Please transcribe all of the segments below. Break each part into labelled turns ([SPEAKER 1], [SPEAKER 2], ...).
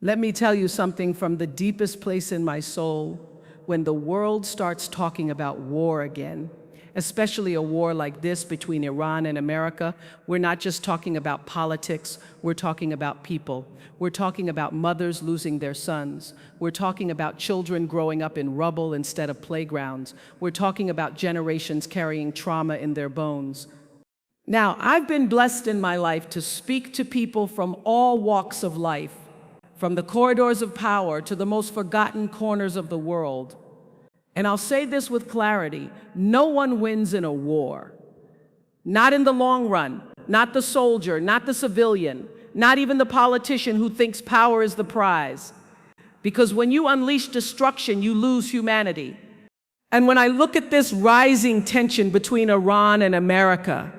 [SPEAKER 1] Let me tell you something from the deepest place in my soul. When the world starts talking about war again, especially a war like this between Iran and America, we're not just talking about politics, we're talking about people. We're talking about mothers losing their sons. We're talking about children growing up in rubble instead of playgrounds. We're talking about generations carrying trauma in their bones. Now, I've been blessed in my life to speak to people from all walks of life, from the corridors of power to the most forgotten corners of the world. And I'll say this with clarity: no one wins in a war. Not in the long run, not the soldier, not the civilian, not even the politician who thinks power is the prize. Because when you unleash destruction, you lose humanity. And when I look at this rising tension between Iran and America,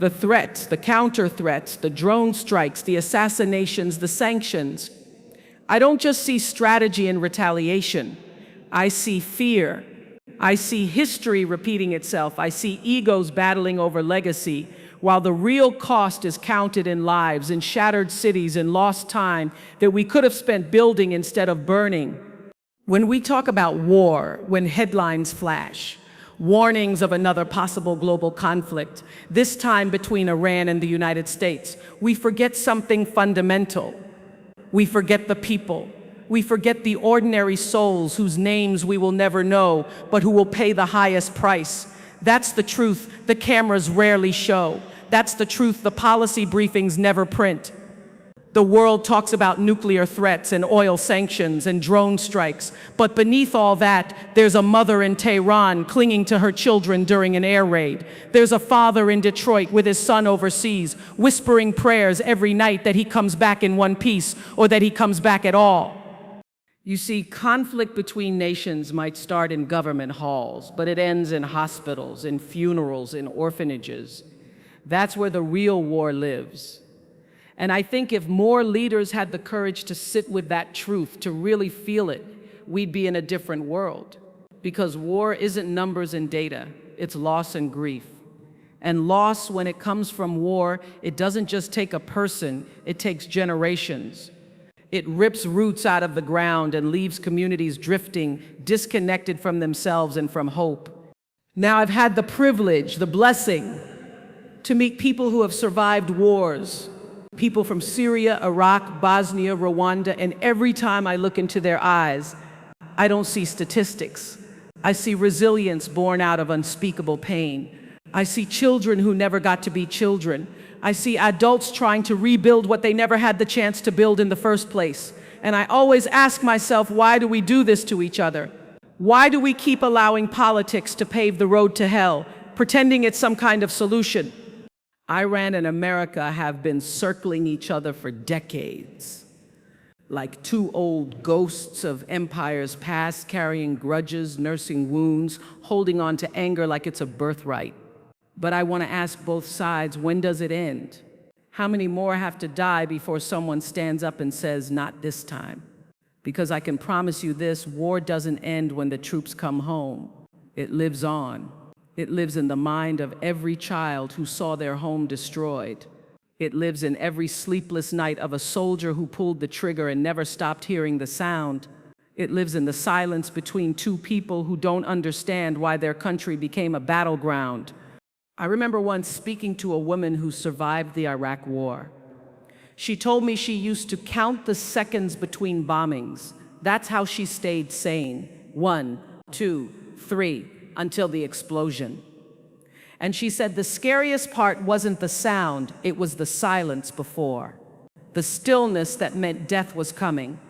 [SPEAKER 1] the threats, the counter threats, the drone strikes, the assassinations, the sanctions, I don't just see strategy and retaliation. I see fear. I see history repeating itself. I see egos battling over legacy, while the real cost is counted in lives, in shattered cities, in lost time that we could have spent building instead of burning. When we talk about war, when headlines flash, warnings of another possible global conflict, this time between Iran and the United States, we forget something fundamental. We forget the people. We forget the ordinary souls whose names we will never know, but who will pay the highest price. That's the truth the cameras rarely show. That's the truth the policy briefings never print. The world talks about nuclear threats and oil sanctions and drone strikes, but beneath all that, there's a mother in Tehran clinging to her children during an air raid. There's a father in Detroit with his son overseas, whispering prayers every night that he comes back in one piece or that he comes back at all. You see, conflict between nations might start in government halls, but it ends in hospitals, in funerals, in orphanages. That's where the real war lives. And I think if more leaders had the courage to sit with that truth, to really feel it, we'd be in a different world. Because war isn't numbers and data, it's loss and grief. And loss, when it comes from war, it doesn't just take a person, it takes generations. It rips roots out of the ground and leaves communities drifting, disconnected from themselves and from hope. Now, I've had the privilege, the blessing, to meet people who have survived wars. People from Syria, Iraq, Bosnia, Rwanda, and every time I look into their eyes, I don't see statistics. I see resilience born out of unspeakable pain. I see children who never got to be children. I see adults trying to rebuild what they never had the chance to build in the first place. And I always ask myself, why do we do this to each other? Why do we keep allowing politics to pave the road to hell, pretending it's some kind of solution? Iran and America have been circling each other for decades, like two old ghosts of empires past, carrying grudges, nursing wounds, holding on to anger like it's a birthright. But I want to ask both sides, when does it end? How many more have to die before someone stands up and says, not this time? Because I can promise you this, war doesn't end when the troops come home. It lives on. It lives in the mind of every child who saw their home destroyed. It lives in every sleepless night of a soldier who pulled the trigger and never stopped hearing the sound. It lives in the silence between two people who don't understand why their country became a battleground. I remember once speaking to a woman who survived the Iraq War. She told me she used to count the seconds between bombings. That's how she stayed sane. 1, 2, 3. Until the explosion. And she said the scariest part wasn't the sound, it was the silence before. The stillness that meant death was coming.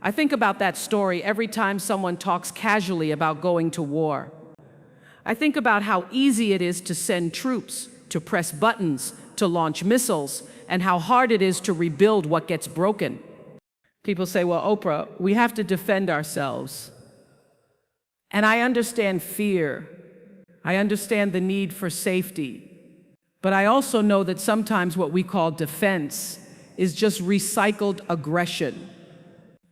[SPEAKER 1] I think about that story every time someone talks casually about going to war. I think about how easy it is to send troops, to press buttons, to launch missiles, and how hard it is to rebuild what gets broken. People say, well, Oprah, we have to defend ourselves. And I understand fear. I understand the need for safety. But I also know that sometimes what we call defense is just recycled aggression.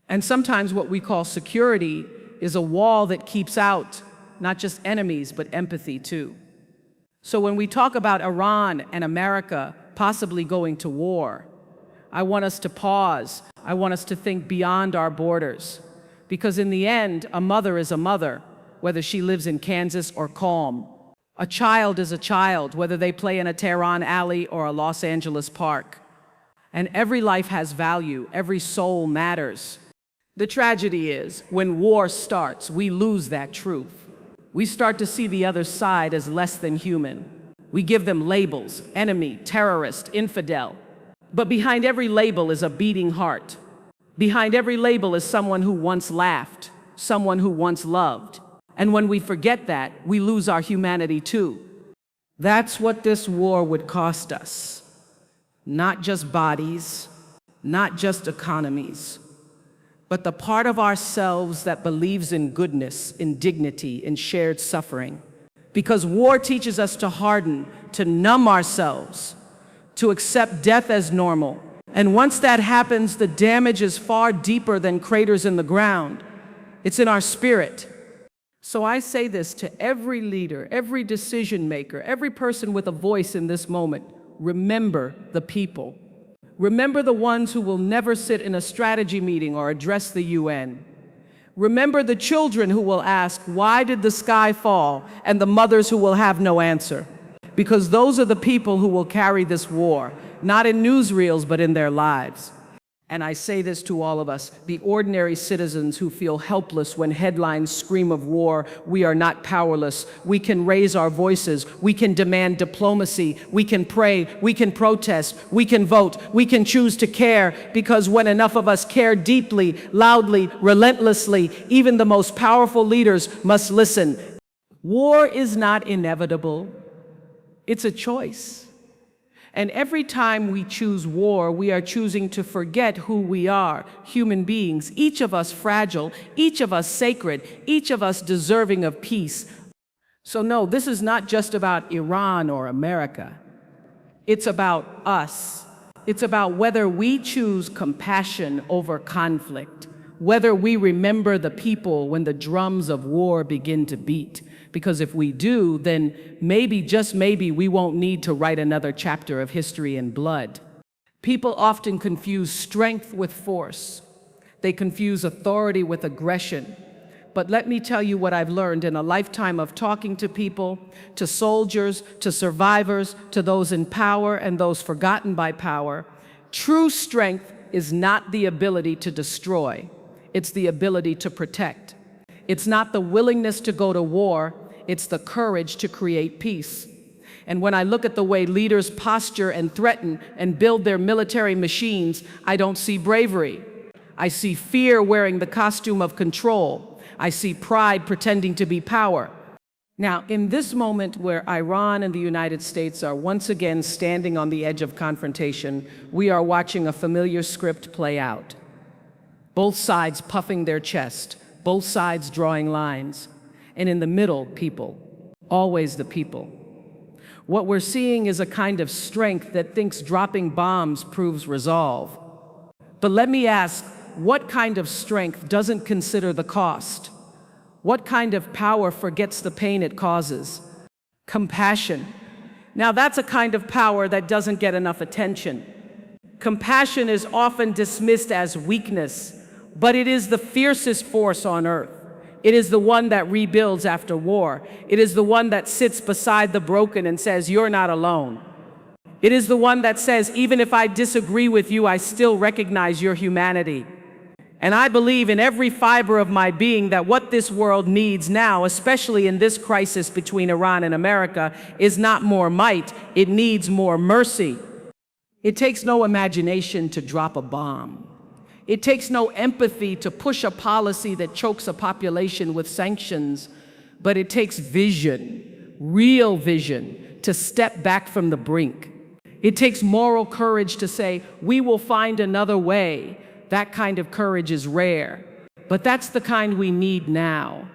[SPEAKER 1] And sometimes what we call security is a wall that keeps out not just enemies, but empathy too. So when we talk about Iran and America possibly going to war, I want us to pause. I want us to think beyond our borders. Because in the end, a mother is a mother, whether she lives in Kansas or Calm. A child is a child, whether they play in a Tehran alley or a Los Angeles park. And every life has value. Every soul matters. The tragedy is, when war starts, we lose that truth. We start to see the other side as less than human. We give them labels: enemy, terrorist, infidel. But behind every label is a beating heart. Behind every label is someone who once laughed, someone who once loved. And when we forget that, we lose our humanity too. That's what this war would cost us. Not just bodies, not just economies, but the part of ourselves that believes in goodness, in dignity, in shared suffering. Because war teaches us to harden, to numb ourselves, to accept death as normal. And once that happens, the damage is far deeper than craters in the ground. It's in our spirit. So I say this to every leader, every decision maker, every person with a voice in this moment: remember the people. Remember the ones who will never sit in a strategy meeting or address the UN. Remember the children who will ask, why did the sky fall? And the mothers who will have no answer. Because those are the people who will carry this war, not in newsreels, but in their lives. And I say this to all of us, the ordinary citizens who feel helpless when headlines scream of war. We are not powerless. We can raise our voices. We can demand diplomacy. We can pray. We can protest. We can vote. We can choose to care, because when enough of us care deeply, loudly, relentlessly, even the most powerful leaders must listen. War is not inevitable. It's a choice. And every time we choose war, we are choosing to forget who we are, human beings, each of us fragile, each of us sacred, each of us deserving of peace. So no, this is not just about Iran or America. It's about us. It's about whether we choose compassion over conflict, whether we remember the people when the drums of war begin to beat. Because if we do, then maybe, just maybe, we won't need to write another chapter of history in blood. People often confuse strength with force. They confuse authority with aggression. But let me tell you what I've learned in a lifetime of talking to people, to soldiers, to survivors, to those in power and those forgotten by power. True strength is not the ability to destroy. It's the ability to protect. It's not the willingness to go to war. It's the courage to create peace. And when I look at the way leaders posture and threaten and build their military machines, I don't see bravery. I see fear wearing the costume of control. I see pride pretending to be power. Now, in this moment where Iran and the United States are once again standing on the edge of confrontation, we are watching a familiar script play out. Both sides puffing their chest, both sides drawing lines. And in the middle, people, always the people. What we're seeing is a kind of strength that thinks dropping bombs proves resolve. But let me ask, what kind of strength doesn't consider the cost? What kind of power forgets the pain it causes? Compassion. Now that's a kind of power that doesn't get enough attention. Compassion is often dismissed as weakness, but it is the fiercest force on earth. It is the one that rebuilds after war. It is the one that sits beside the broken and says, you're not alone. It is the one that says, even if I disagree with you, I still recognize your humanity. And I believe in every fiber of my being that what this world needs now, especially in this crisis between Iran and America, is not more might, it needs more mercy. It takes no imagination to drop a bomb. It takes no empathy to push a policy that chokes a population with sanctions, but it takes vision, real vision, to step back from the brink. It takes moral courage to say, we will find another way. That kind of courage is rare, but that's the kind we need now.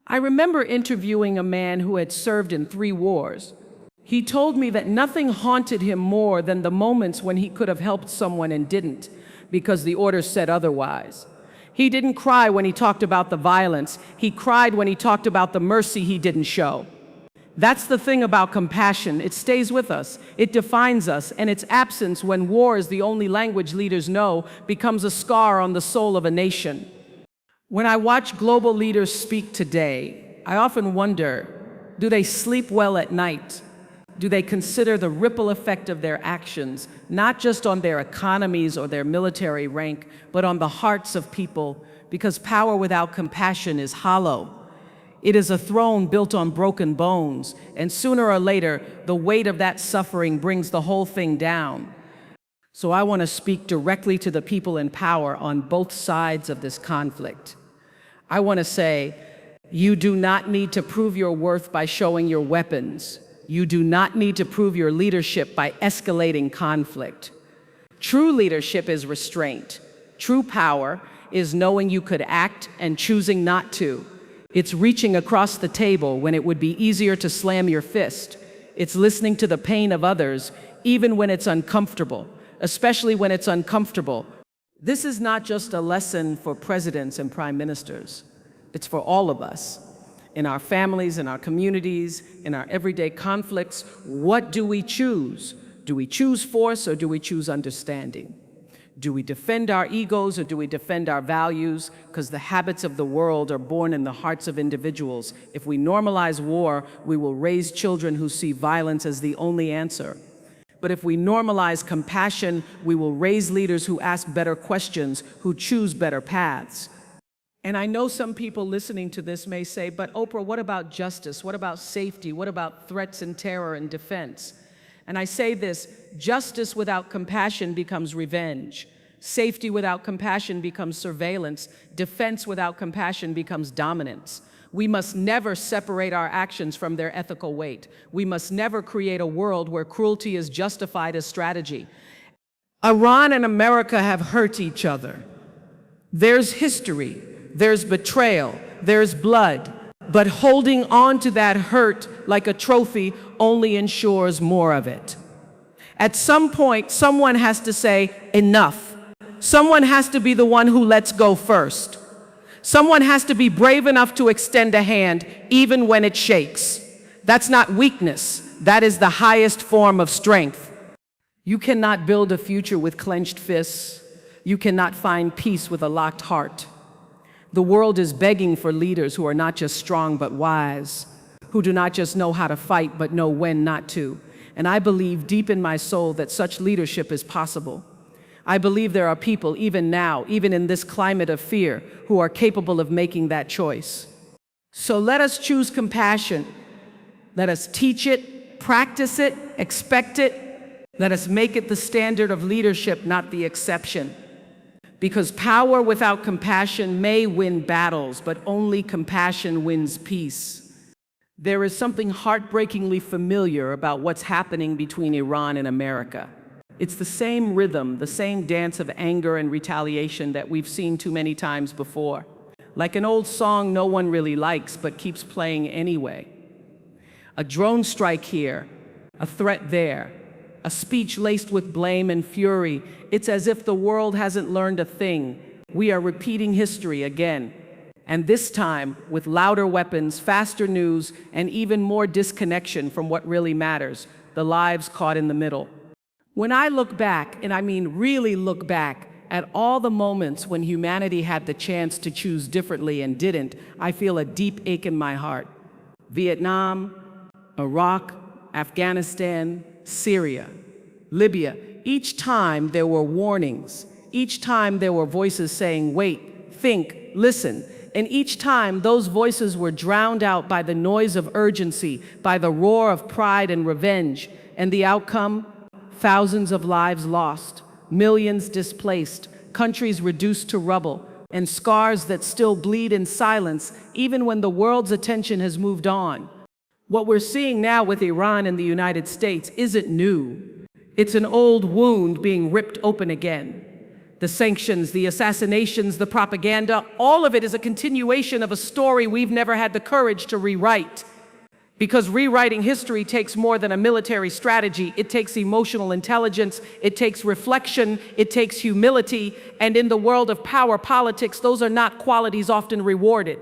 [SPEAKER 1] I remember interviewing a man who had served in 3 wars. He told me that nothing haunted him more than the moments when he could have helped someone and didn't, because the orders said otherwise. He didn't cry when he talked about the violence. He cried when he talked about the mercy he didn't show. That's the thing about compassion. It stays with us, it defines us, and its absence when war is the only language leaders know becomes a scar on the soul of a nation. When I watch global leaders speak today, I often wonder, do they sleep well at night? Do they consider the ripple effect of their actions, not just on their economies or their military rank, but on the hearts of people? Because power without compassion is hollow. It is a throne built on broken bones, and sooner or later, the weight of that suffering brings the whole thing down. So I want to speak directly to the people in power on both sides of this conflict. I want to say, you do not need to prove your worth by showing your weapons. You do not need to prove your leadership by escalating conflict. True leadership is restraint. True power is knowing you could act and choosing not to. It's reaching across the table when it would be easier to slam your fist. It's listening to the pain of others, even when it's uncomfortable, especially when it's uncomfortable. This is not just a lesson for presidents and prime ministers. It's for all of us. In our families, in our communities, in our everyday conflicts, what do we choose? Do we choose force or do we choose understanding? Do we defend our egos or do we defend our values? Because the habits of the world are born in the hearts of individuals. If we normalize war, we will raise children who see violence as the only answer. But if we normalize compassion, we will raise leaders who ask better questions, who choose better paths. And I know some people listening to this may say, but Oprah, what about justice? What about safety? What about threats and terror and defense? And I say this, justice without compassion becomes revenge. Safety without compassion becomes surveillance. Defense without compassion becomes dominance. We must never separate our actions from their ethical weight. We must never create a world where cruelty is justified as strategy. Iran and America have hurt each other. There's history, there's betrayal, there's blood. But holding on to that hurt like a trophy only ensures more of it. At some point, someone has to say, enough. Someone has to be the one who lets go first. Someone has to be brave enough to extend a hand, even when it shakes. That's not weakness. That is the highest form of strength. You cannot build a future with clenched fists. You cannot find peace with a locked heart. The world is begging for leaders who are not just strong but wise, who do not just know how to fight but know when not to. And I believe deep in my soul that such leadership is possible. I believe there are people even now, even in this climate of fear, who are capable of making that choice. So let us choose compassion. Let us teach it, practice it, expect it. Let us make it the standard of leadership, not the exception. Because power without compassion may win battles, but only compassion wins peace. There is something heartbreakingly familiar about what's happening between Iran and America. It's the same rhythm, the same dance of anger and retaliation that we've seen too many times before. Like an old song no one really likes, but keeps playing anyway. A drone strike here, a threat there, a speech laced with blame and fury. It's as if the world hasn't learned a thing. We are repeating history again. And this time, with louder weapons, faster news, and even more disconnection from what really matters, the lives caught in the middle. When I look back, and I mean really look back, at all the moments when humanity had the chance to choose differently and didn't, I feel a deep ache in my heart. Vietnam, Iraq, Afghanistan, Syria, Libya. Each time there were warnings. Each time there were voices saying, wait, think, listen. And each time those voices were drowned out by the noise of urgency, by the roar of pride and revenge. And the outcome? Thousands of lives lost, millions displaced, countries reduced to rubble, and scars that still bleed in silence, even when the world's attention has moved on. What we're seeing now with Iran and the United States isn't new. It's an old wound being ripped open again. The sanctions, the assassinations, the propaganda, all of it is a continuation of a story we've never had the courage to rewrite. Because rewriting history takes more than a military strategy. It takes emotional intelligence, it takes reflection, it takes humility, and in the world of power politics, those are not qualities often rewarded.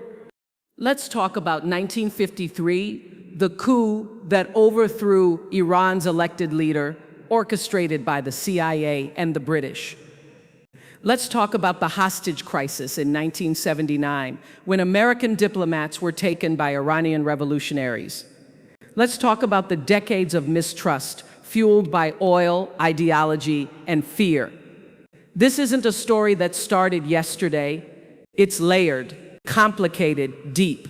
[SPEAKER 1] Let's talk about 1953, the coup that overthrew Iran's elected leader, orchestrated by the CIA and the British. Let's talk about the hostage crisis in 1979, when American diplomats were taken by Iranian revolutionaries. Let's talk about the decades of mistrust, fueled by oil, ideology, and fear. This isn't a story that started yesterday. It's layered, complicated, deep.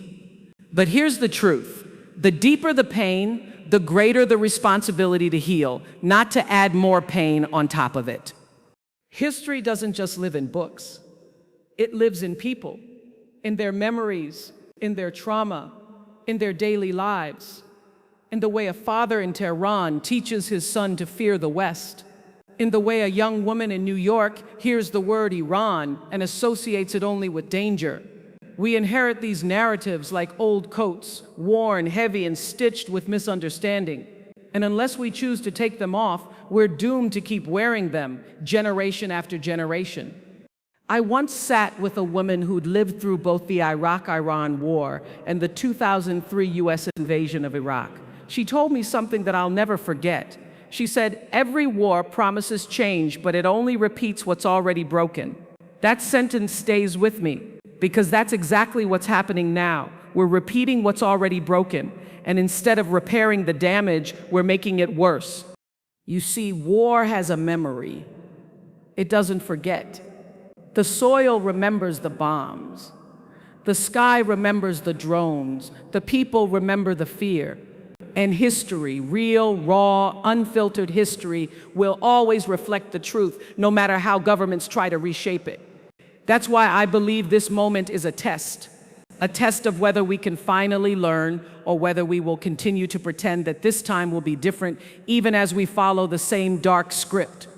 [SPEAKER 1] But here's the truth. The deeper the pain, the greater the responsibility to heal, not to add more pain on top of it. History doesn't just live in books. It lives in people, in their memories, in their trauma, in their daily lives, in the way a father in Tehran teaches his son to fear the West, in the way a young woman in New York hears the word Iran and associates it only with danger. We inherit these narratives like old coats, worn, heavy, and stitched with misunderstanding. And unless we choose to take them off, we're doomed to keep wearing them, generation after generation. I once sat with a woman who'd lived through both the Iraq-Iran war and the 2003 US invasion of Iraq. She told me something that I'll never forget. She said, "Every war promises change, but it only repeats what's already broken." That sentence stays with me, because that's exactly what's happening now. We're repeating what's already broken, and instead of repairing the damage, we're making it worse. You see, war has a memory. It doesn't forget. The soil remembers the bombs. The sky remembers the drones. The people remember the fear. And history, real, raw, unfiltered history, will always reflect the truth, no matter how governments try to reshape it. That's why I believe this moment is a test of whether we can finally learn or whether we will continue to pretend that this time will be different, even as we follow the same dark script.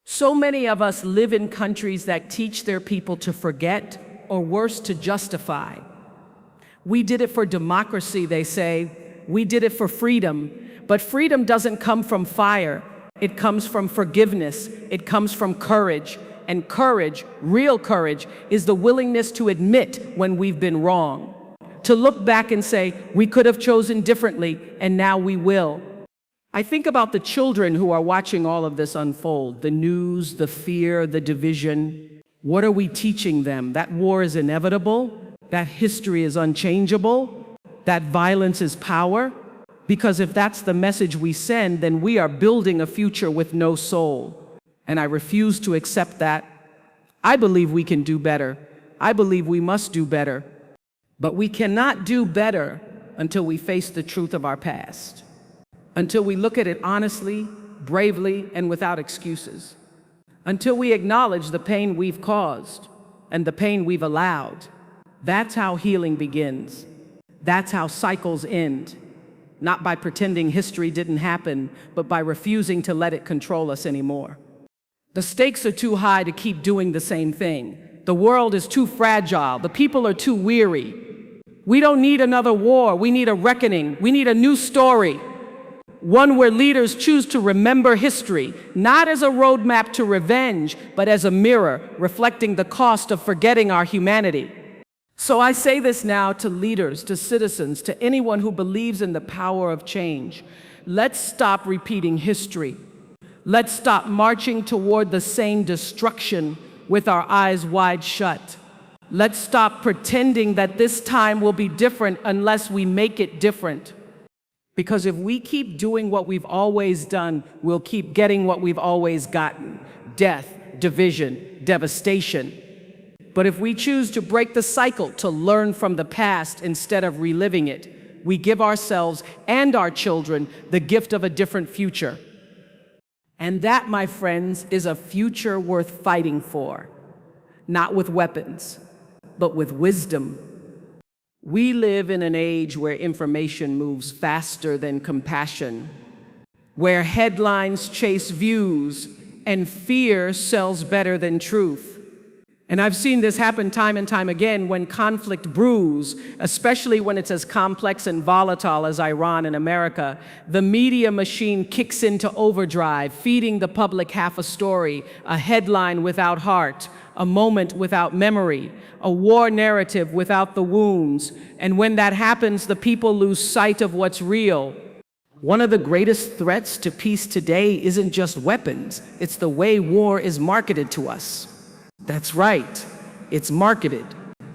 [SPEAKER 1] So many of us live in countries that teach their people to forget, or worse, to justify. We did it for democracy, they say. We did it for freedom. But freedom doesn't come from fire. It comes from forgiveness. It comes from courage. And courage, real courage, is the willingness to admit when we've been wrong. To look back and say, we could have chosen differently, and now we will. I think about the children who are watching all of this unfold, the news, the fear, the division. What are we teaching them? That war is inevitable? That history is unchangeable? That violence is power? Because if that's the message we send, then we are building a future with no soul. And I refuse to accept that. I believe we can do better. I believe we must do better. But we cannot do better until we face the truth of our past. Until we look at it honestly, bravely, and without excuses. Until we acknowledge the pain we've caused and the pain we've allowed. That's how healing begins. That's how cycles end. Not by pretending history didn't happen, but by refusing to let it control us anymore. The stakes are too high to keep doing the same thing. The world is too fragile. The people are too weary. We don't need another war. We need a reckoning. We need a new story. One where leaders choose to remember history, not as a roadmap to revenge, but as a mirror reflecting the cost of forgetting our humanity. So I say this now to leaders, to citizens, to anyone who believes in the power of change. Let's stop repeating history. Let's stop marching toward the same destruction with our eyes wide shut. Let's stop pretending that this time will be different unless we make it different. Because if we keep doing what we've always done, we'll keep getting what we've always gotten: death, division, devastation. But if we choose to break the cycle, to learn from the past instead of reliving it, we give ourselves and our children the gift of a different future. And that, my friends, is a future worth fighting for. Not with weapons, but with wisdom. We live in an age where information moves faster than compassion, where headlines chase views and fear sells better than truth. And I've seen this happen time and time again when conflict brews, especially when it's as complex and volatile as Iran and America. The media machine kicks into overdrive, feeding the public half a story, a headline without heart, a moment without memory, a war narrative without the wounds. And when that happens, the people lose sight of what's real. One of the greatest threats to peace today isn't just weapons, it's the way war is marketed to us. That's right, it's marketed.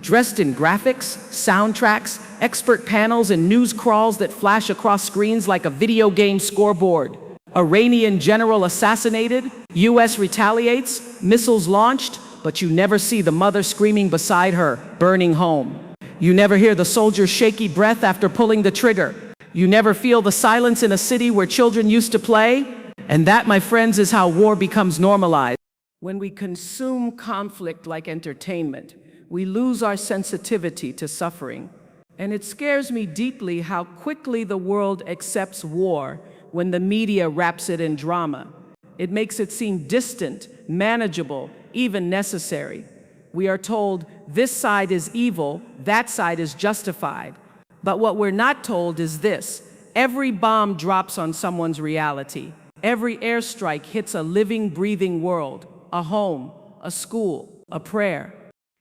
[SPEAKER 1] Dressed in graphics, soundtracks, expert panels, and news crawls that flash across screens like a video game scoreboard. Iranian general assassinated, US retaliates, missiles launched, but you never see the mother screaming beside her, burning home. You never hear the soldier's shaky breath after pulling the trigger. You never feel the silence in a city where children used to play. And that, my friends, is how war becomes normalized. When we consume conflict like entertainment, we lose our sensitivity to suffering. And it scares me deeply how quickly the world accepts war when the media wraps it in drama. It makes it seem distant, manageable, even necessary. We are told this side is evil, that side is justified. But what we're not told is this: every bomb drops on someone's reality. Every airstrike hits a living, breathing world, a home, a school, a prayer.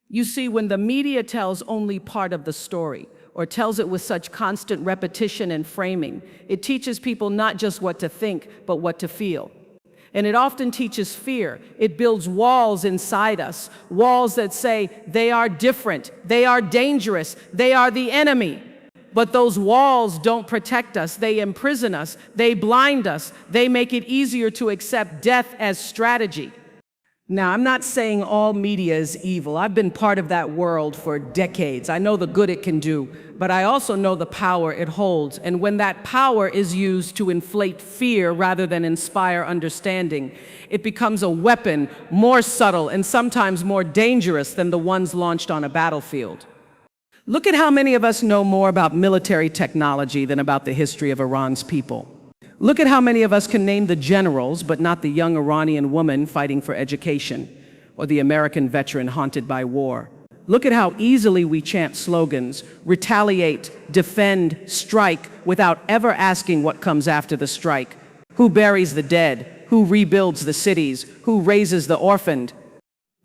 [SPEAKER 1] You see, when the media tells only part of the story, or tells it with such constant repetition and framing, it teaches people not just what to think, but what to feel. And it often teaches fear. It builds walls inside us, walls that say they are different, they are dangerous, they are the enemy. But those walls don't protect us, they imprison us, they blind us, they make it easier to accept death as strategy. Now, I'm not saying all media is evil. I've been part of that world for decades. I know the good it can do, but I also know the power it holds. And when that power is used to inflate fear rather than inspire understanding, it becomes a weapon more subtle and sometimes more dangerous than the ones launched on a battlefield. Look at how many of us know more about military technology than about the history of Iran's people. Look at how many of us can name the generals, but not the young Iranian woman fighting for education, or the American veteran haunted by war. Look at how easily we chant slogans, retaliate, defend, strike, without ever asking what comes after the strike. Who buries the dead? Who rebuilds the cities? Who raises the orphaned?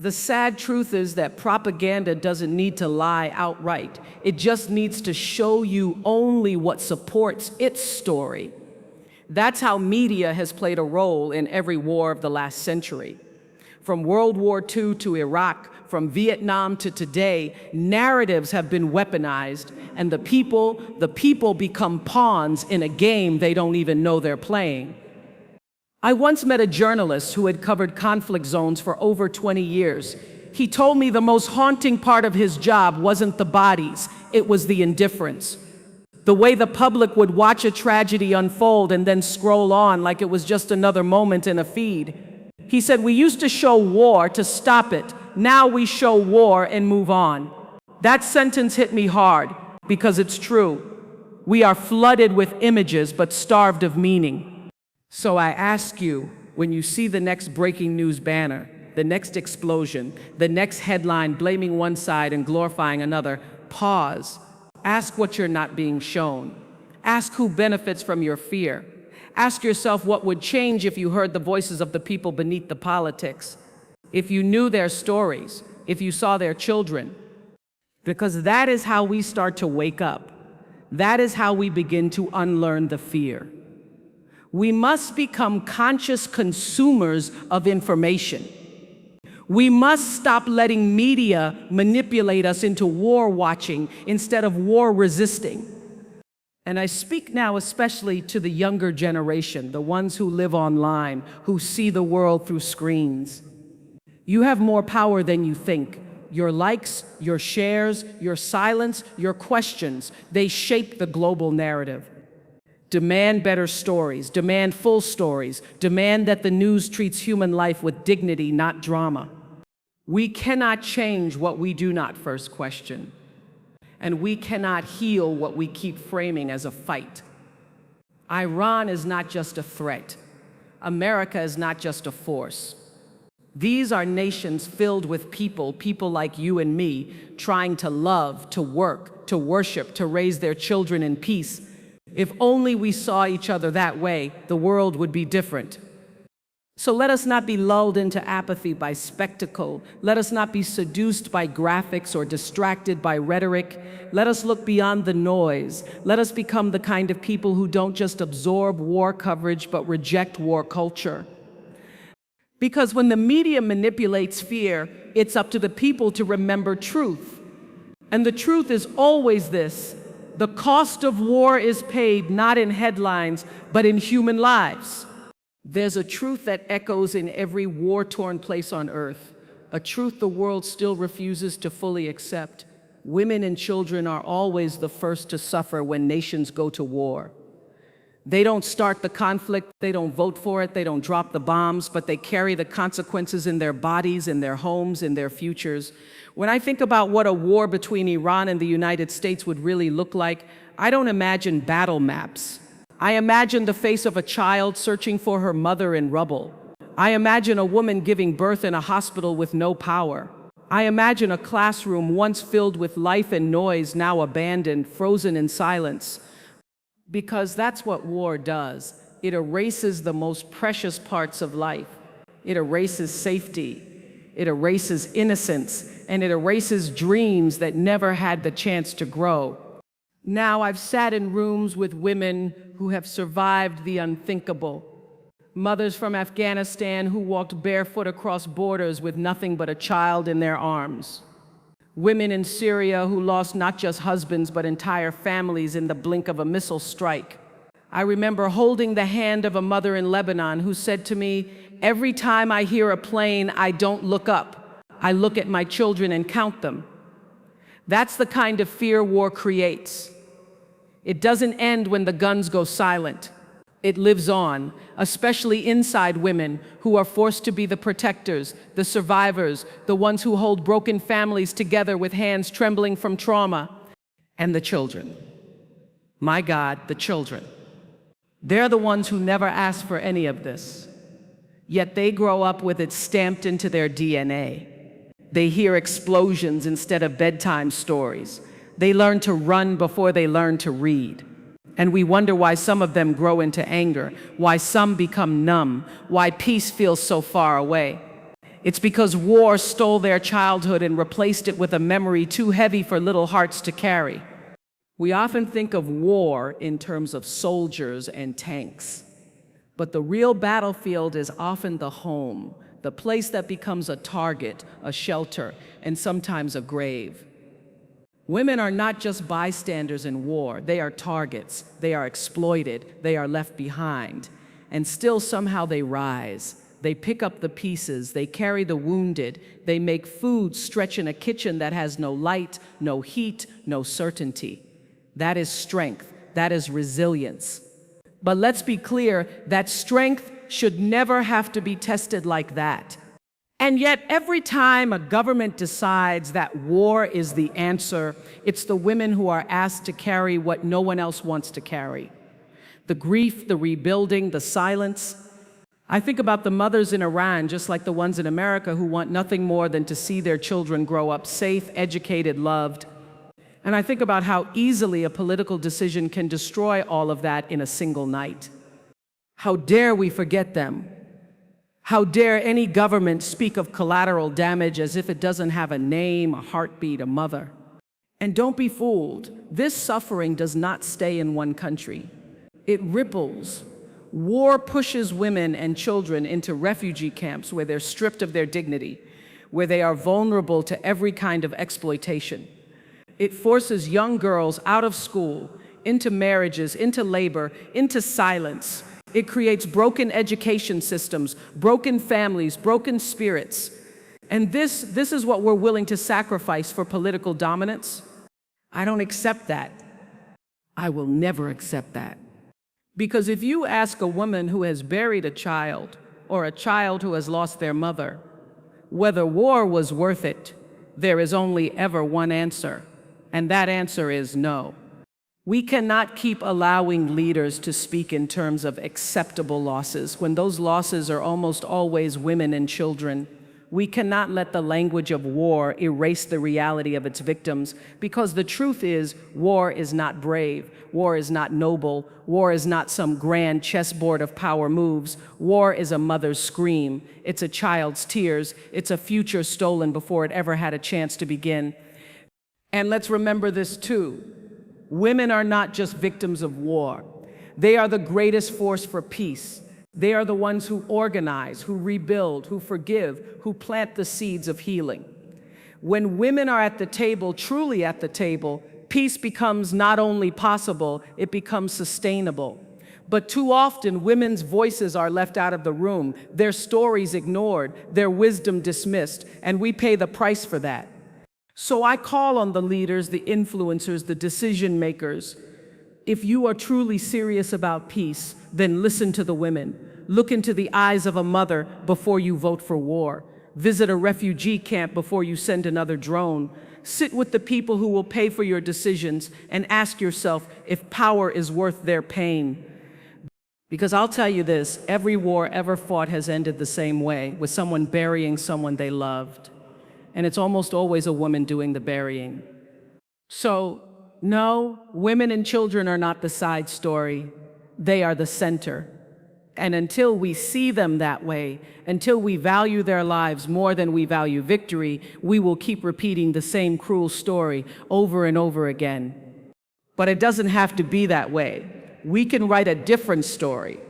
[SPEAKER 1] The sad truth is that propaganda doesn't need to lie outright. It just needs to show you only what supports its story. That's how media has played a role in every war of the last century. From World War II to Iraq, from Vietnam to today, narratives have been weaponized, and the people become pawns in a game they don't even know they're playing. I once met a journalist who had covered conflict zones for over 20 years. He told me the most haunting part of his job wasn't the bodies, it was the indifference. The way the public would watch a tragedy unfold and then scroll on like it was just another moment in a feed. He said, "We used to show war to stop it. Now we show war and move on." That sentence hit me hard because it's true. We are flooded with images but starved of meaning. So I ask you, when you see the next breaking news banner, the next explosion, the next headline blaming one side and glorifying another, pause. Ask what you're not being shown. Ask who benefits from your fear. Ask yourself what would change if you heard the voices of the people beneath the politics, if you knew their stories, if you saw their children. Because that is how we start to wake up. That is how we begin to unlearn the fear. We must become conscious consumers of information. We must stop letting media manipulate us into war watching instead of war resisting. And I speak now especially to the younger generation, the ones who live online, who see the world through screens. You have more power than you think. Your likes, your shares, your silence, your questions, they shape the global narrative. Demand better stories, demand full stories, demand that the news treats human life with dignity, not drama. We cannot change what we do not first question, and we cannot heal what we keep framing as a fight. Iran is not just a threat. America is not just a force. These are nations filled with people like you and me, trying to love, to work, to worship, to raise their children in peace. If only we saw each other that way, the world would be different. So let us not be lulled into apathy by spectacle. Let us not be seduced by graphics or distracted by rhetoric. Let us look beyond the noise. Let us become the kind of people who don't just absorb war coverage, but reject war culture. Because when the media manipulates fear, it's up to the people to remember truth. And the truth is always this: the cost of war is paid not in headlines, but in human lives. There's a truth that echoes in every war-torn place on earth, a truth the world still refuses to fully accept. Women and children are always the first to suffer when nations go to war. They don't start the conflict, they don't vote for it, they don't drop the bombs, but they carry the consequences in their bodies, in their homes, in their futures. When I think about what a war between Iran and the United States would really look like, I don't imagine battle maps. I imagine the face of a child searching for her mother in rubble. I imagine a woman giving birth in a hospital with no power. I imagine a classroom once filled with life and noise, now abandoned, frozen in silence. Because that's what war does. It erases the most precious parts of life. It erases safety. It erases innocence. And it erases dreams that never had the chance to grow. Now I've sat in rooms with women who have survived the unthinkable. Mothers from Afghanistan who walked barefoot across borders with nothing but a child in their arms. Women in Syria who lost not just husbands but entire families in the blink of a missile strike. I remember holding the hand of a mother in Lebanon who said to me, "Every time I hear a plane, I don't look up. I look at my children and count them." That's the kind of fear war creates. It doesn't end when the guns go silent. It lives on, especially inside women who are forced to be the protectors, the survivors, the ones who hold broken families together with hands trembling from trauma. And the children. My God, the children. They're the ones who never asked for any of this. Yet they grow up with it stamped into their DNA. They hear explosions instead of bedtime stories. They learn to run before they learn to read. And we wonder why some of them grow into anger, why some become numb, why peace feels so far away. It's because war stole their childhood and replaced it with a memory too heavy for little hearts to carry. We often think of war in terms of soldiers and tanks. But the real battlefield is often the home, the place that becomes a target, a shelter, and sometimes a grave. Women are not just bystanders in war. They are targets. They are exploited. They are left behind. And still somehow they rise. They pick up the pieces. They carry the wounded. They make food stretch in a kitchen that has no light, no heat, no certainty. That is strength. That is resilience. But let's be clear, that strength should never have to be tested like that. And yet, every time a government decides that war is the answer, it's the women who are asked to carry what no one else wants to carry. The grief, the rebuilding, the silence. I think about the mothers in Iran, just like the ones in America, who want nothing more than to see their children grow up safe, educated, loved. And I think about how easily a political decision can destroy all of that in a single night. How dare we forget them? How dare any government speak of collateral damage as if it doesn't have a name, a heartbeat, a mother? And don't be fooled. This suffering does not stay in one country. It ripples. War pushes women and children into refugee camps where they're stripped of their dignity, where they are vulnerable to every kind of exploitation. It forces young girls out of school, into marriages, into labor, into silence. It creates broken education systems, broken families, broken spirits. And this is what we're willing to sacrifice for political dominance. I don't accept that. I will never accept that. Because if you ask a woman who has buried a child, or a child who has lost their mother, whether war was worth it, there is only ever one answer, and that answer is no. We cannot keep allowing leaders to speak in terms of acceptable losses when those losses are almost always women and children. We cannot let the language of war erase the reality of its victims, because the truth is, war is not brave, war is not noble, war is not some grand chessboard of power moves. War is a mother's scream, it's a child's tears, it's a future stolen before it ever had a chance to begin. And let's remember this too. Women are not just victims of war. They are the greatest force for peace. They are the ones who organize, who rebuild, who forgive, who plant the seeds of healing. When women are at the table, truly at the table, peace becomes not only possible, it becomes sustainable. But too often, women's voices are left out of the room, their stories ignored, their wisdom dismissed, and we pay the price for that. So I call on the leaders, the influencers, the decision makers. If you are truly serious about peace, then listen to the women. Look into the eyes of a mother before you vote for war. Visit a refugee camp before you send another drone. Sit with the people who will pay for your decisions and ask yourself if power is worth their pain. Because I'll tell you this, every war ever fought has ended the same way, with someone burying someone they loved. And it's almost always a woman doing the burying. So, no, women and children are not the side story. They are the center. And until we see them that way, until we value their lives more than we value victory, we will keep repeating the same cruel story over and over again. But it doesn't have to be that way. We can write a different story.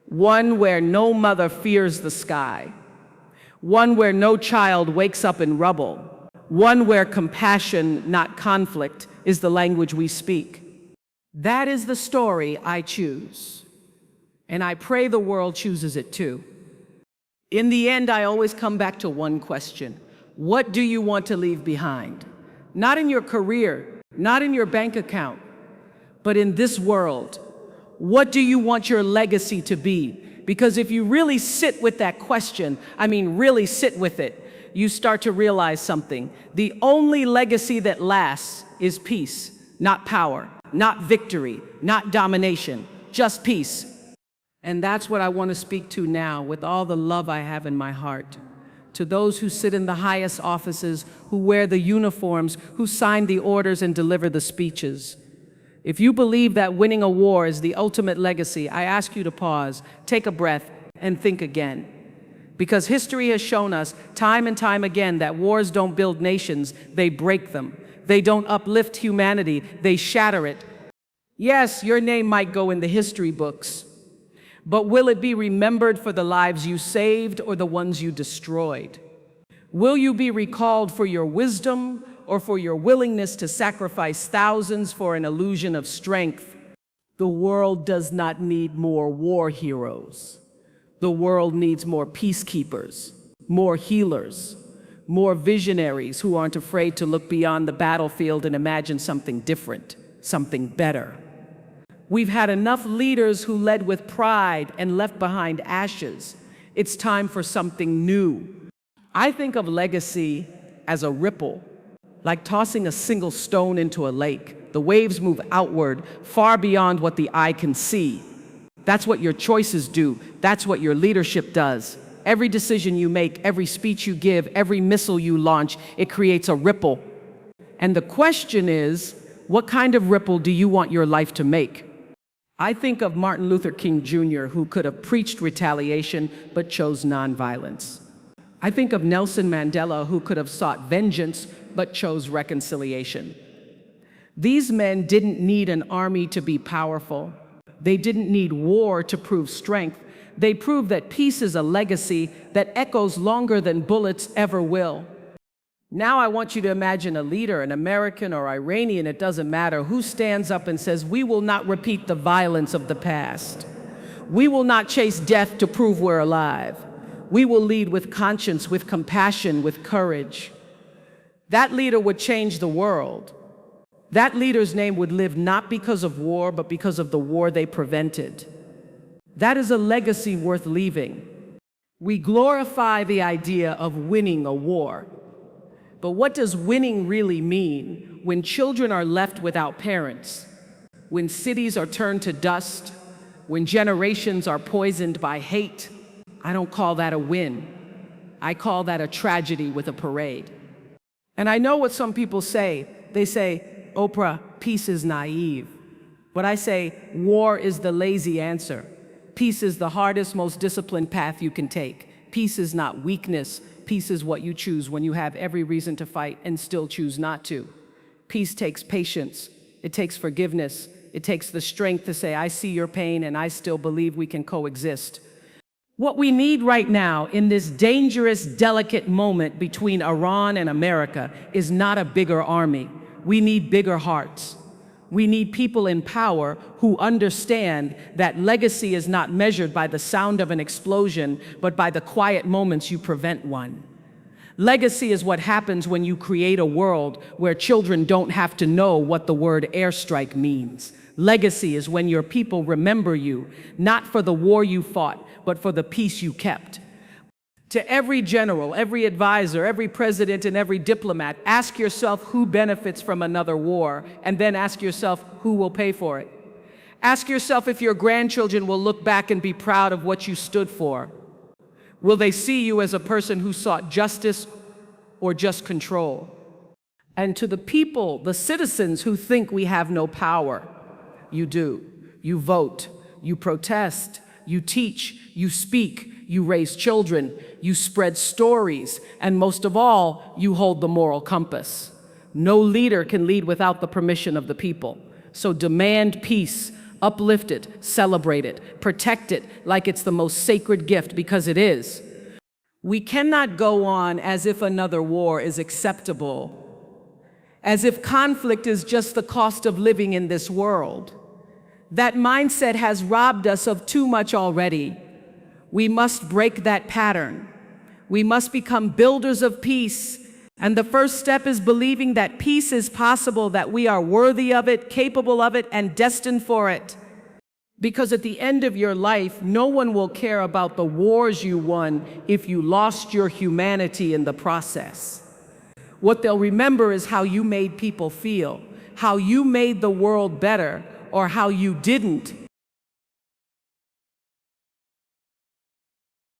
[SPEAKER 1] One where no mother fears the sky. One where no child wakes up in rubble. One where compassion, not conflict, is the language we speak. That is the story I choose. And I pray the world chooses it too. In the end, I always come back to one question. What do you want to leave behind? Not in your career, not in your bank account, but in this world. What do you want your legacy to be? Because if you really sit with that question, really sit with it, you start to realize something. The only legacy that lasts is peace, not power, not victory, not domination, just peace. And that's what I want to speak to now with all the love I have in my heart. To those who sit in the highest offices, who wear the uniforms, who sign the orders and deliver the speeches. If you believe that winning a war is the ultimate legacy, I ask you to pause, take a breath, and think again. Because history has shown us time and time again that wars don't build nations, they break them. They don't uplift humanity, they shatter it. Yes, your name might go in the history books, but will it be remembered for the lives you saved or the ones you destroyed? Will you be recalled for your wisdom or for your willingness to sacrifice thousands for an illusion of strength? The world does not need more war heroes. The world needs more peacekeepers, more healers, more visionaries who aren't afraid to look beyond the battlefield and imagine something different, something better. We've had enough leaders who led with pride and left behind ashes. It's time for something new. I think of legacy as a ripple, like tossing a single stone into a lake. The waves move outward, far beyond what the eye can see. That's what your choices do. That's what your leadership does. Every decision you make, every speech you give, every missile you launch, it creates a ripple. And the question is, what kind of ripple do you want your life to make? I think of Martin Luther King Jr., who could have preached retaliation but chose nonviolence. I think of Nelson Mandela, who could have sought vengeance but chose reconciliation. These men didn't need an army to be powerful. They didn't need war to prove strength. They proved that peace is a legacy that echoes longer than bullets ever will. Now I want you to imagine a leader, an American or Iranian, it doesn't matter, who stands up and says, we will not repeat the violence of the past. We will not chase death to prove we're alive. We will lead with conscience, with compassion, with courage. That leader would change the world. That leader's name would live not because of war, but because of the war they prevented. That is a legacy worth leaving. We glorify the idea of winning a war. But what does winning really mean when children are left without parents, when cities are turned to dust, when generations are poisoned by hate? I don't call that a win. I call that a tragedy with a parade. And I know what some people say. They say, Oprah, peace is naive. But I say, war is the lazy answer. Peace is the hardest, most disciplined path you can take. Peace is not weakness. Peace is what you choose when you have every reason to fight and still choose not to. Peace takes patience. It takes forgiveness. It takes the strength to say, I see your pain and I still believe we can coexist. What we need right now in this dangerous, delicate moment between Iran and America is not a bigger army. We need bigger hearts. We need people in power who understand that legacy is not measured by the sound of an explosion, but by the quiet moments you prevent one. Legacy is what happens when you create a world where children don't have to know what the word airstrike means. Legacy is when your people remember you, not for the war you fought, but for the peace you kept. To every general, every advisor, every president, and every diplomat, ask yourself who benefits from another war, and then ask yourself who will pay for it. Ask yourself if your grandchildren will look back and be proud of what you stood for. Will they see you as a person who sought justice or just control? And to the people, the citizens who think we have no power, you do. You vote, you protest, you teach, you speak, you raise children, you spread stories, and most of all, you hold the moral compass. No leader can lead without the permission of the people. So demand peace, uplift it, celebrate it, protect it like it's the most sacred gift, because it is. We cannot go on as if another war is acceptable, as if conflict is just the cost of living in this world. That mindset has robbed us of too much already. We must break that pattern. We must become builders of peace. And the first step is believing that peace is possible, that we are worthy of it, capable of it, and destined for it. Because at the end of your life, no one will care about the wars you won if you lost your humanity in the process. What they'll remember is how you made people feel, how you made the world better, or how you didn't,